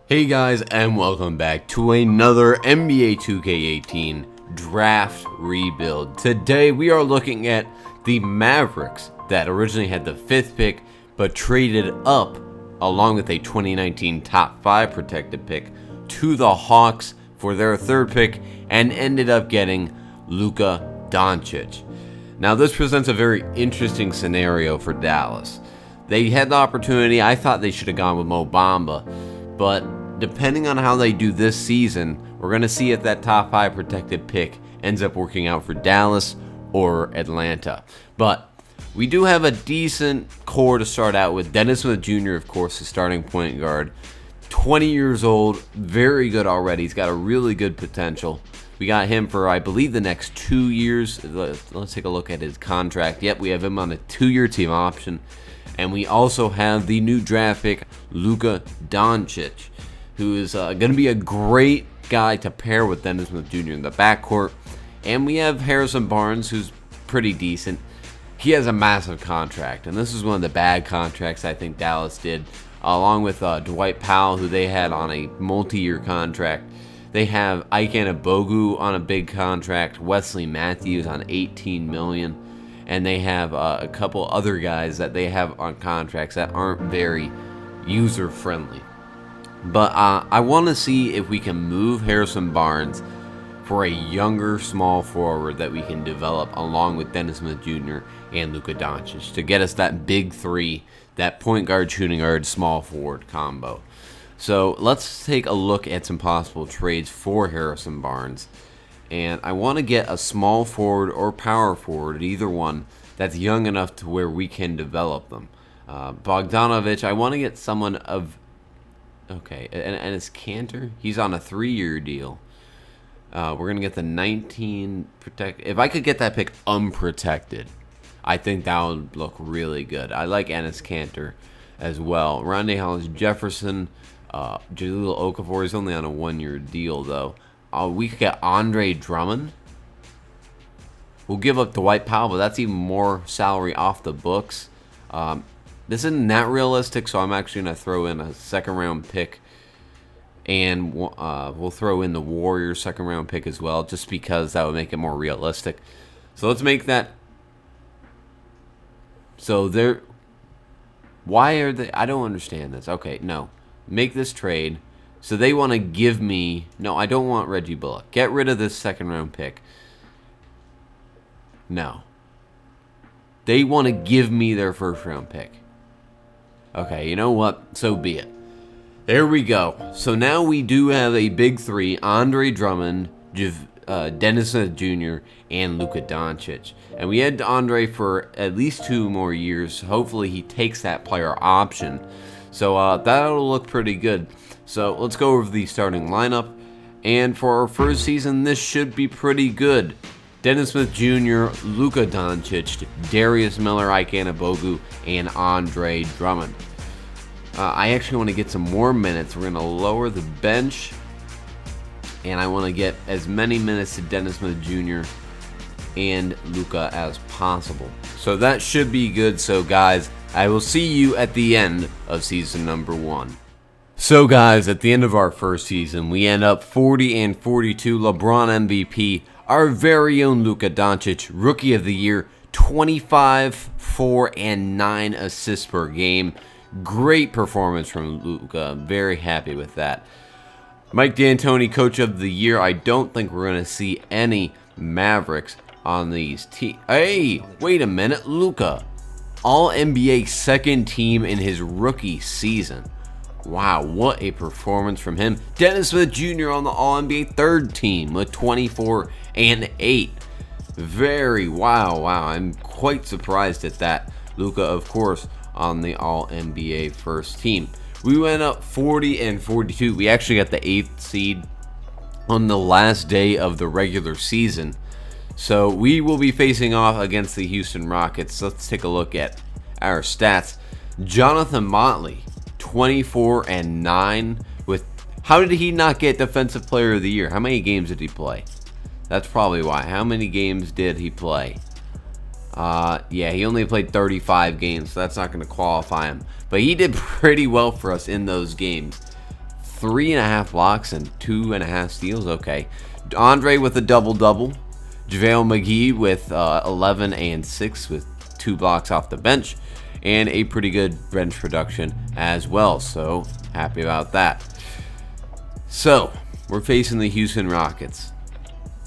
Hey guys, and welcome back to another NBA 2K18 draft rebuild. Today we are looking at the Mavericks that originally had the 5th pick but traded up along with a 2019 top 5 protected pick to the Hawks for their 3rd pick and ended up getting Luka Doncic. Now this presents a very interesting scenario for Dallas. They had the opportunity. I thought they should have gone with Mo Bamba, but depending on how they do this season, we're going to see if that top 5 protected pick ends up working out for Dallas or Atlanta. But we do have a decent core to start out with. Dennis Smith Jr., of course, the starting point guard. 20 years old, very good already. He's got a really good potential. We got him for, I believe, the next 2 years. Let's take a look at his contract. Yep, we have him on a 2-year team option. And we also have the new draft pick, Luka Doncic, who is going to be a great guy to pair with Dennis Smith Jr. in the backcourt. And we have Harrison Barnes, who's pretty decent. He has a massive contract, and this is one of the bad contracts I think Dallas did, along with Dwight Powell, who they had on a multi-year contract. They have Ike Anigbogu on a big contract, Wesley Matthews on $18 million, and they have a couple other guys that they have on contracts that aren't very user-friendly. But I want to see if we can move Harrison Barnes for a younger small forward that we can develop along with Dennis Smith Jr. and Luka Doncic to get us that big three, that point guard, shooting guard, small forward combo. So let's take a look at some possible trades for Harrison Barnes. And I want to get a small forward or power forward, either one, that's young enough to where we can develop them. Bogdanovic, I want to get someone of... Okay, and it's Cantor. He's on a 3-year deal. We're going to get the 19 protect. If I could get that pick unprotected, I think that would look really good. I like Enes Kanter as well. Rondae Hollis-Jefferson, Jahlil Okafor. He's only on a 1-year deal, though. We could get Andre Drummond. We'll give up Dwight Powell, but that's even more salary off the books. This isn't that realistic, so I'm actually going to throw in a 2nd-round pick. And we'll throw in the Warriors 2nd-round pick as well, just because that would make it more realistic. So let's make that. So they're... Why are they... I don't understand this. Okay, no. Make this trade. So they want to give me... No, I don't want Reggie Bullock. Get rid of this 2nd-round pick. No. They want to give me their 1st-round pick. Okay, you know what? So be it. There we go. So now we do have a big three: Andre Drummond, Dennis Smith Jr., and Luka Doncic. And we had Andre for at least 2 more years. Hopefully he takes that player option. So that'll look pretty good. So let's go over the starting lineup. And for our first season, this should be pretty good. Dennis Smith Jr., Luka Doncic, Darius Miller, Ike Anigbogu, and Andre Drummond. I actually want to get some more minutes. We're going to lower the bench, and I want to get as many minutes to Dennis Smith Jr. and Luka as possible. So that should be good. So guys, I will see you at the end of season number 1. So guys, at the end of our first season, we end up 40-42, LeBron MVP, our very own Luka Doncic, Rookie of the Year, 25, 4, and 9 assists per game. Great performance from Luka. Very happy with that. Mike D'Antoni, Coach of the Year. I don't think we're going to see any Mavericks on these teams. Hey, wait a minute. Luka, All-NBA 2nd team in his rookie season. Wow, what a performance from him. Dennis Smith Jr. on the All-NBA 3rd team with 24 and 8. Wow. I'm quite surprised at that. Luka, of course, on the All-NBA 1st team. We went up 40-42. We actually got the 8th seed on the last day of the regular season. So we will be facing off against the Houston Rockets. Let's take a look at our stats. Jonathan Motley, 24 and 9 with... How did he not get Defensive Player of the Year? How many games did he play? That's probably why. How many games did he play? Yeah, he only played 35 games, so that's not going to qualify him. But he did pretty well for us in those games. 3.5 blocks and 2.5 steals. Okay. Andre with a double-double. JaVale McGee with 11 and 6 with 2 blocks off the bench. And a pretty good bench production as well. So, happy about that. So, we're facing the Houston Rockets.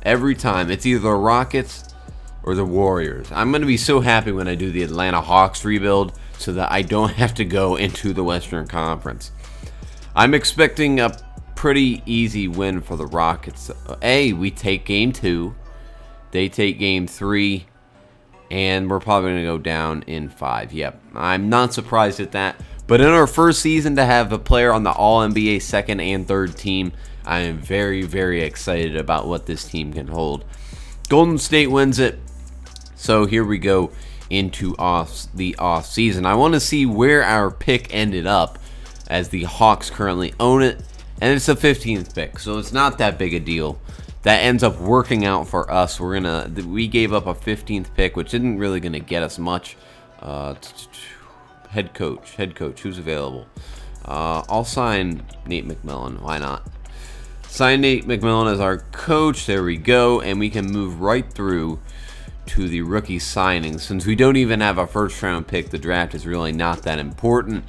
Every time, it's either the Rockets or the Warriors. I'm going to be so happy when I do the Atlanta Hawks rebuild so that I don't have to go into the Western Conference. I'm expecting a pretty easy win for the Rockets. We take game 2. They take game 3. And we're probably going to go down in 5. Yep, I'm not surprised at that. But in our first season to have a player on the All-NBA second and third team, I am very, very excited about what this team can hold. Golden State wins it. So here we go into the off season. I want to see where our pick ended up, as the Hawks currently own it. And it's the 15th pick, so it's not that big a deal. That ends up working out for us. We gave up a 15th pick, which isn't really gonna get us much. Head coach, who's available? I'll sign Nate McMillan. Why not? Sign Nate McMillan as our coach. There we go, and we can move right through to the rookie signings. Since we don't even have a first-round pick, the draft is really not that important.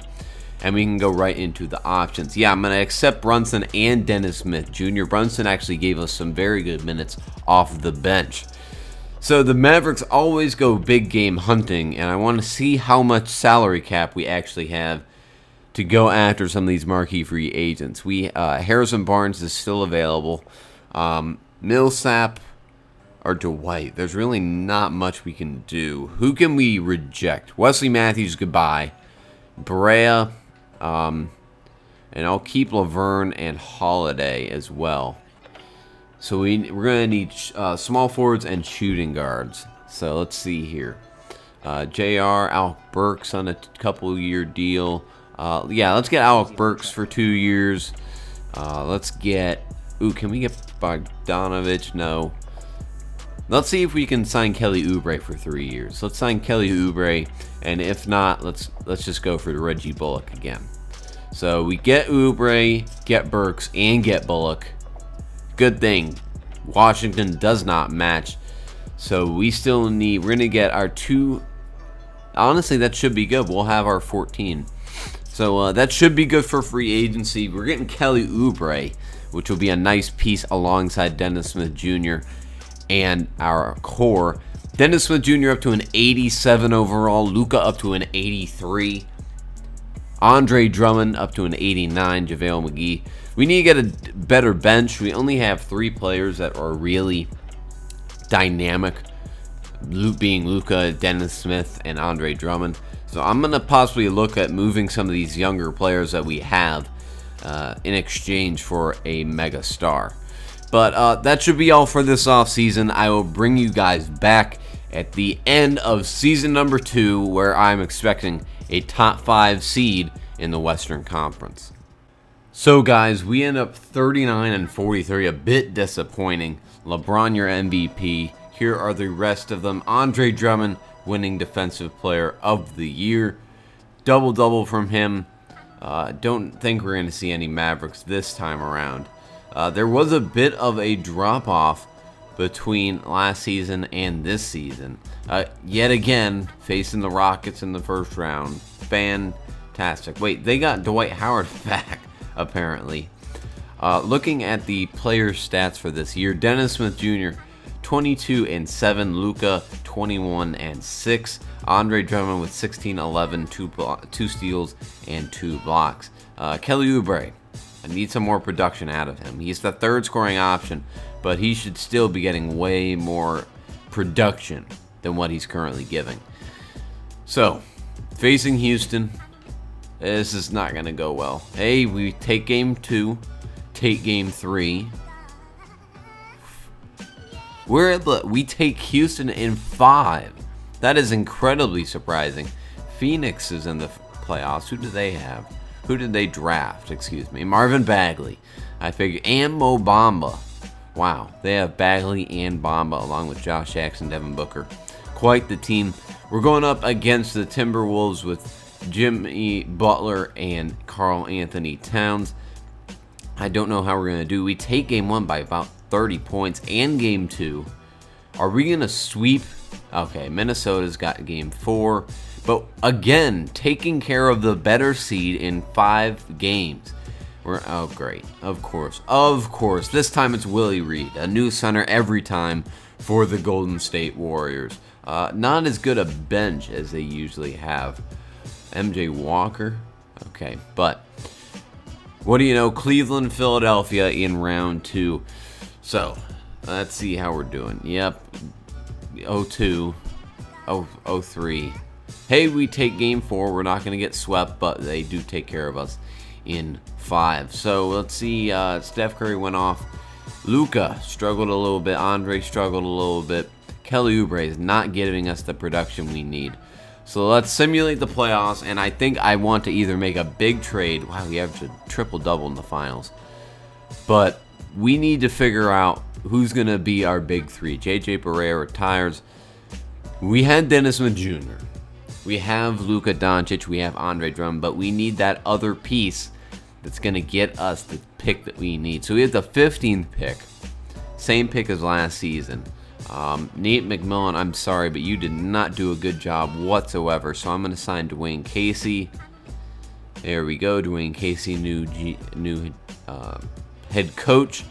And we can go right into the options. Yeah, I'm going to accept Brunson and Dennis Smith Jr. Brunson actually gave us some very good minutes off the bench. So the Mavericks always go big game hunting, and I want to see how much salary cap we actually have to go after some of these marquee free agents. Harrison Barnes is still available. Millsap or Dwight. There's really not much we can do. Who can we reject? Wesley Matthews, goodbye. Brea. And I'll keep Laverne and Holiday as well. So we're going to need small forwards and shooting guards. So let's see here. JR, Alec Burks on a couple-year deal. Let's get Alec Burks for 2 years. Let's get... can we get Bogdanovich? No. Let's see if we can sign Kelly Oubre for 3 years. Let's sign Kelly Oubre, and if not, let's just go for Reggie Bullock again. So we get Oubre, get Burks, and get Bullock. Good thing Washington does not match. So we still need... We're going to get our 2... Honestly, that should be good. We'll have our 14. So that should be good for free agency. We're getting Kelly Oubre, which will be a nice piece alongside Dennis Smith Jr. and our core. Dennis Smith Jr. up to an 87 overall. Luka up to an 83. Andre Drummond up to an 89. JaVale McGee. We need to get a better bench. We only have 3 players that are really dynamic, being Luka, Dennis Smith, and Andre Drummond. So I'm going to possibly look at moving some of these younger players that we have in exchange for a mega star. But that should be all for this offseason. I will bring you guys back at the end of season number 2, where I'm expecting a top 5 seed in the Western Conference. So guys, we end up 39 and 43, a bit disappointing. LeBron, your MVP. Here are the rest of them. Andre Drummond winning Defensive Player of the Year. Double-double from him. Don't think we're going to see any Mavericks this time around. There was a bit of a drop-off between last season and this season. Yet again, facing the Rockets in the first round. Fantastic. Wait, they got Dwight Howard back, apparently. Looking at the player stats for this year, Dennis Smith Jr., 22 and 7, Luka 21 and 6, Andre Drummond with 16, 11, 2 steals and 2 blocks. Kelly Oubre, I need some more production out of him. He's the 3rd scoring option, but he should still be getting way more production than what he's currently giving. So, facing Houston, this is not going to go well. Hey, we take game 2, take game 3. We take Houston in 5. That is incredibly surprising. Phoenix is in the playoffs. Who do they have? Who did they draft? Excuse me. Marvin Bagley. I figure. And Mo Bamba. Wow. They have Bagley and Bamba along with Josh Jackson, Devin Booker. Quite the team. We're going up against the Timberwolves with Jimmy Butler and Karl Anthony Towns. I don't know how we're going to do. We take game 1 by about 30 points and game 2. Are we going to sweep? Okay, Minnesota's got game 4. But again, taking care of the better seed in 5 games. Oh, great. Of course. Of course. This time it's Willie Reed. A new center every time for the Golden State Warriors. Not as good a bench as they usually have. MJ Walker. Okay, but what do you know? Cleveland, Philadelphia in round 2. So, let's see how we're doing. Yep. 0-2. 0-3. Hey, we take game 4. We're not going to get swept, but they do take care of us in 5. So, let's see. Steph Curry went off. Luka struggled a little bit. Andre struggled a little bit. Kelly Oubre is not giving us the production we need. So let's simulate the playoffs, and I think I want to either make a big trade. Wow, we averaged a triple-double in the finals. But we need to figure out who's going to be our big 3. J.J. Barea retires. We had Dennis Smith Jr. We have Luka Doncic. We have Andre Drummond. But we need that other piece that's going to get us the pick that we need. So we have the 15th pick. Same pick as last season. Nate McMillan, I'm sorry, but you did not do a good job whatsoever. So I'm going to sign Dwayne Casey. There we go. Dwayne Casey, new head coach.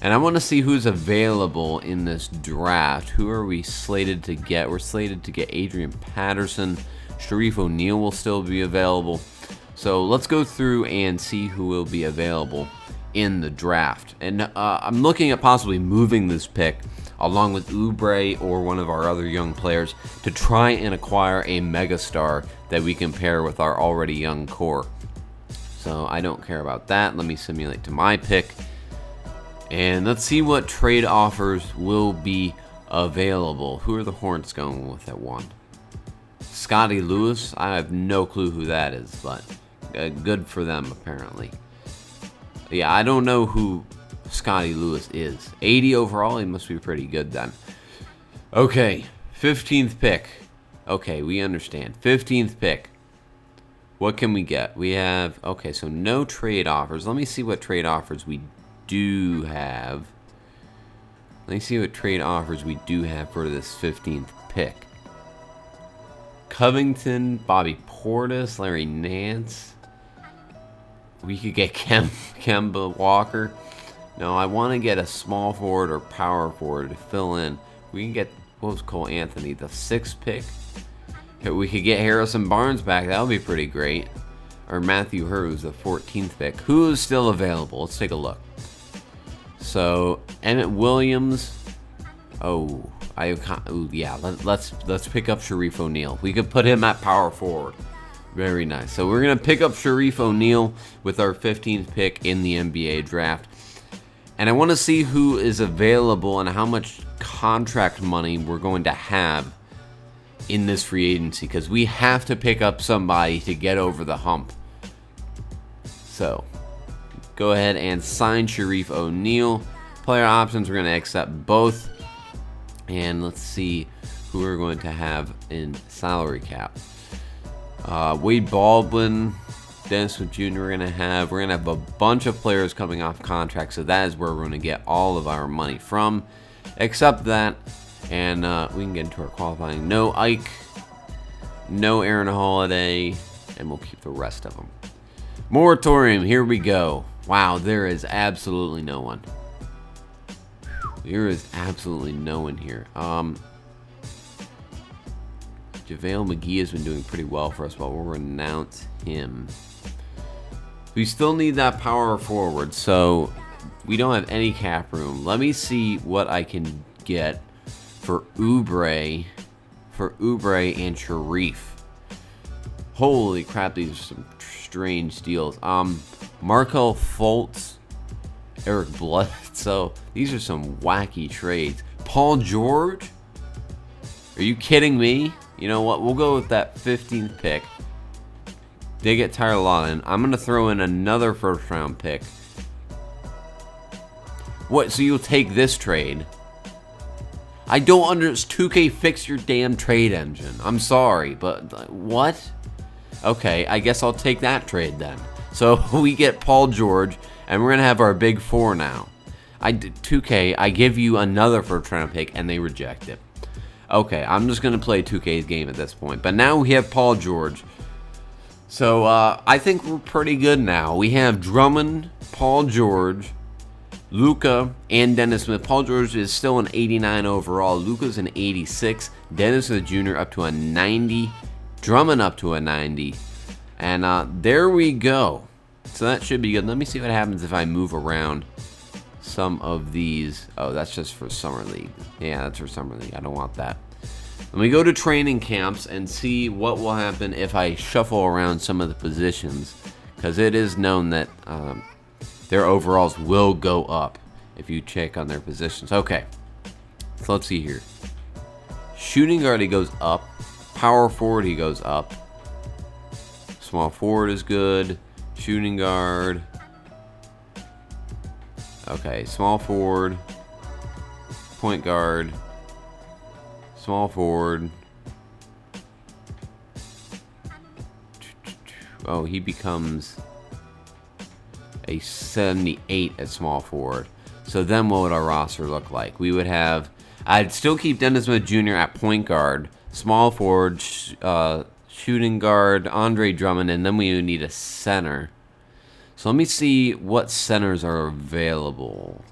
And I want to see who's available in this draft. Who are we slated to get? We're slated to get Adrian Patterson. Sharif O'Neal will still be available. So let's go through and see who will be available in the draft. And I'm looking at possibly moving this pick along with Oubre or one of our other young players to try and acquire a megastar that we can pair with our already young core. So I don't care about that. Let me simulate to my pick. And let's see what trade offers will be available. Who are the Hornets going with at 1? Scotty Lewis. I have no clue who that is, but good for them apparently. Yeah, I don't know who Scotty Lewis is. 80 overall, he must be pretty good then. Okay, 15th pick. Okay, we understand. 15th pick. What can we get? We have, okay, so no trade offers. Let me see what trade offers we do have. Let me see what trade offers we do have for this 15th pick. Covington, Bobby Portis, Larry Nance. We could get Kemba Walker. No, I want to get a small forward or power forward to fill in. We can get, what was Cole Anthony, the 6th pick? We could get Harrison Barnes back. That would be pretty great. Or Matthew Hurd, the 14th pick. Who is still available? Let's take a look. So, Emmett Williams. Oh, yeah. Let's pick up Sharif O'Neal. We could put him at power forward. Very nice. So we're going to pick up Sharif O'Neal with our 15th pick in the NBA draft. And I want to see who is available and how much contract money we're going to have in this free agency, because we have to pick up somebody to get over the hump. So, go ahead and sign Sharif O'Neal. Player options, we're going to accept both. And let's see who we're going to have in salary cap. Wade Baldwin, Dennis Smith Jr. We're gonna have a bunch of players coming off contract, so that is where we're gonna get all of our money from, except that, and we can get into our qualifying. No Ike, no Aaron Holiday, and we'll keep the rest of them. Moratorium, here we go. Wow, there is absolutely no one. There is absolutely no one here. JaVale McGee has been doing pretty well for us, but we'll renounce him. We still need that power forward, so we don't have any cap room. Let me see what I can get for Oubre and Sharif. Holy crap, these are some strange deals. Markel Fultz, Eric Bledsoe. These are some wacky trades. Paul George? Are you kidding me? You know what? We'll go with that 15th pick. They get Tyler Lawton. I'm going to throw in another first-round pick. What? So you'll take this trade? I don't understand. 2K, fix your damn trade engine. I'm sorry, but what? Okay, I guess I'll take that trade then. So we get Paul George, and we're going to have our big four now. 2K, I give you another first round pick, and they reject it. Okay, I'm just going to play 2K's game at this point. But now we have Paul George. So I think we're pretty good now. We have Drummond, Paul George, Luka, and Dennis Smith. Paul George is still an 89 overall. Luka's an 86. Dennis Smith Jr. up to a 90. Drummond up to a 90. And there we go. So that should be good. Let me see what happens if I move around some of these. Oh, that's just for Summer League. Yeah, that's for Summer League. I don't want that. Let me go to training camps and see what will happen if I shuffle around some of the positions. Because it is known that their overalls will go up if you check on their positions. Okay, so let's see here. Shooting guard, he goes up. Power forward, he goes up. Small forward is good. Shooting guard. Okay, small forward. Point guard. Small forward. Oh, he becomes a 78 at small forward. So then what would our roster look like? We would have... I'd still keep Dennis Smith Jr. at point guard. Small forward, shooting guard, Andre Drummond, and then we would need a center. So let me see what centers are available.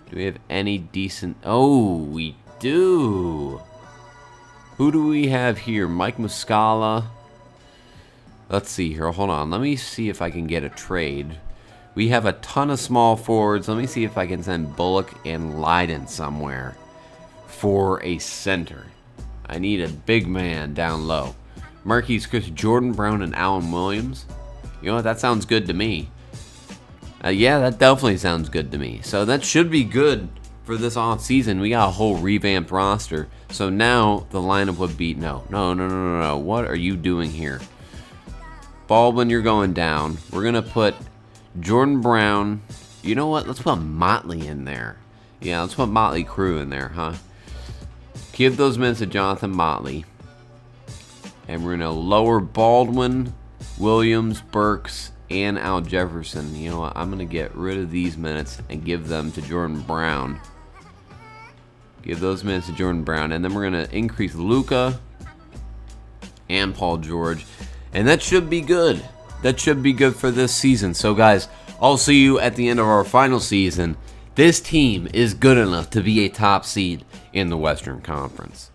Do we have any decent... Oh, we do. Who do we have here? Mike Muscala. Let's see here. Hold on. Let me see if I can get a trade. We have a ton of small forwards. Let me see if I can send Bullock and Leiden somewhere for a center. I need a big man down low. Marquise Chris, Jordan Brown, and Allen Williams. You know what? That sounds good to me. Yeah, that definitely sounds good to me. So that should be good for this off season. We got a whole revamped roster. So now the lineup would be no. What are you doing here? Baldwin, you're going down. We're gonna put Jordan Brown. You know what? Let's put Motley in there. Yeah, let's put Motley Crue in there, huh? Give those minutes to Jonathan Motley. And we're gonna lower Baldwin, Williams, Burks, and Al Jefferson. You know what? I'm gonna get rid of these minutes and give them to Jordan Brown. Give those minutes to Jordan Brown, and then we're gonna increase Luka and Paul George, and that should be good. That should be good for this season. So guys, I'll see you at the end of our final season. This team is good enough to be a top seed in the Western Conference.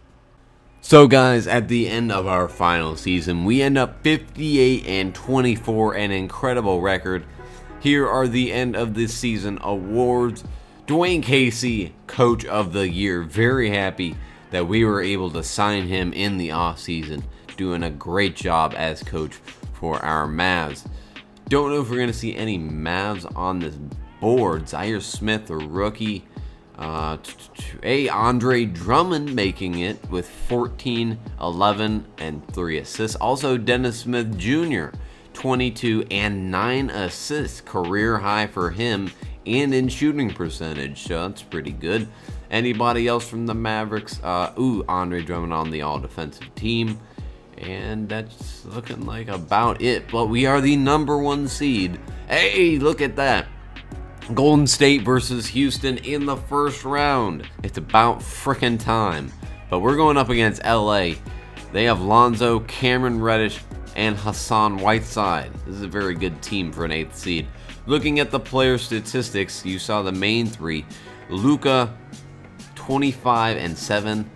So guys, at the end of our final season, we end up 58-24, an incredible record. Here are the end of this season awards. Dwayne Casey, Coach of the Year. Very happy that we were able to sign him in the offseason. Doing a great job as coach for our Mavs. Don't know if we're going to see any Mavs on this board. Zaire Smith, a rookie. Andre Drummond making it with 14, 11, and 3 assists. Also, Dennis Smith Jr., 22 and 9 assists. Career high for him and in shooting percentage. So that's pretty good. Anybody else from the Mavericks? Andre Drummond on the all-defensive team. And that's looking like about it. But we are the #1 seed. Hey, look at that. Golden State versus Houston in the first round. It's about frickin' time. But we're going up against LA. They have Lonzo, Cameron Reddish, and Hassan Whiteside. This is a very good team for an 8th seed. Looking at the player statistics, you saw the main three. Luka, 25 and 7.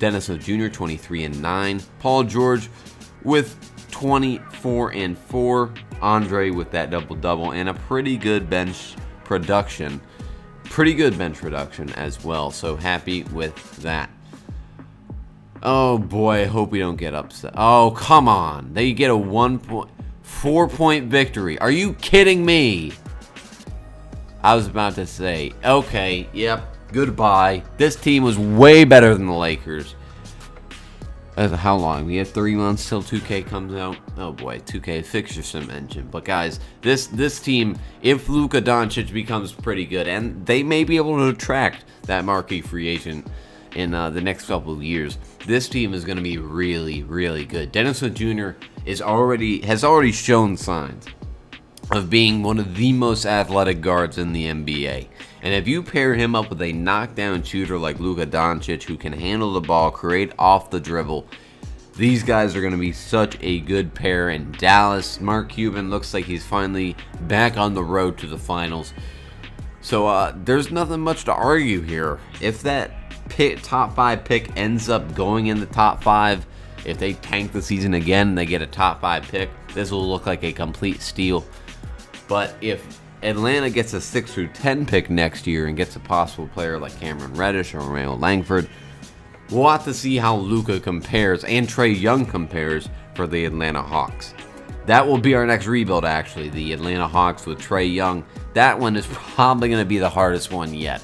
Dennis Smith Jr., 23 and 9. Paul George with 24 and 4. Andre with that double-double and a pretty good bench production. Pretty good bench production as well. So happy with that. Oh boy, I hope we don't get upset. Oh, come on. They get a 4-point victory. Are you kidding me? I was about to say, okay, yep, goodbye. This team was way better than the Lakers. How long? We have 3 months till 2K comes out. Oh boy, 2K, fix your sim engine. But guys, this team, if Luka Doncic becomes pretty good, and they may be able to attract that marquee free agent in the next couple of years, this team is going to be really, really good. Dennis Smith Jr. has already shown signs of being one of the most athletic guards in the NBA. And if you pair him up with a knockdown shooter like Luka Doncic, who can handle the ball, create off the dribble, these guys are going to be such a good pair in Dallas. Mark Cuban looks like he's finally back on the road to the finals. So there's nothing much to argue here. If that top 5 pick ends up going in the top 5, if they tank the season again and they get a top 5 pick, this will look like a complete steal. But if Atlanta gets a 6 through 10 pick next year and gets a possible player like Cameron Reddish or Romeo Langford, we'll have to see how Luka compares and Trae Young compares for the Atlanta Hawks. That will be our next rebuild, actually, the Atlanta Hawks with Trae Young. That one is probably going to be the hardest one yet.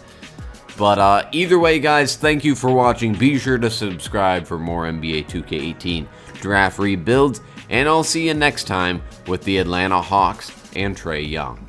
But either way, guys, thank you for watching. Be sure to subscribe for more NBA 2K18 draft rebuilds, and I'll see you next time with the Atlanta Hawks and Trae Young.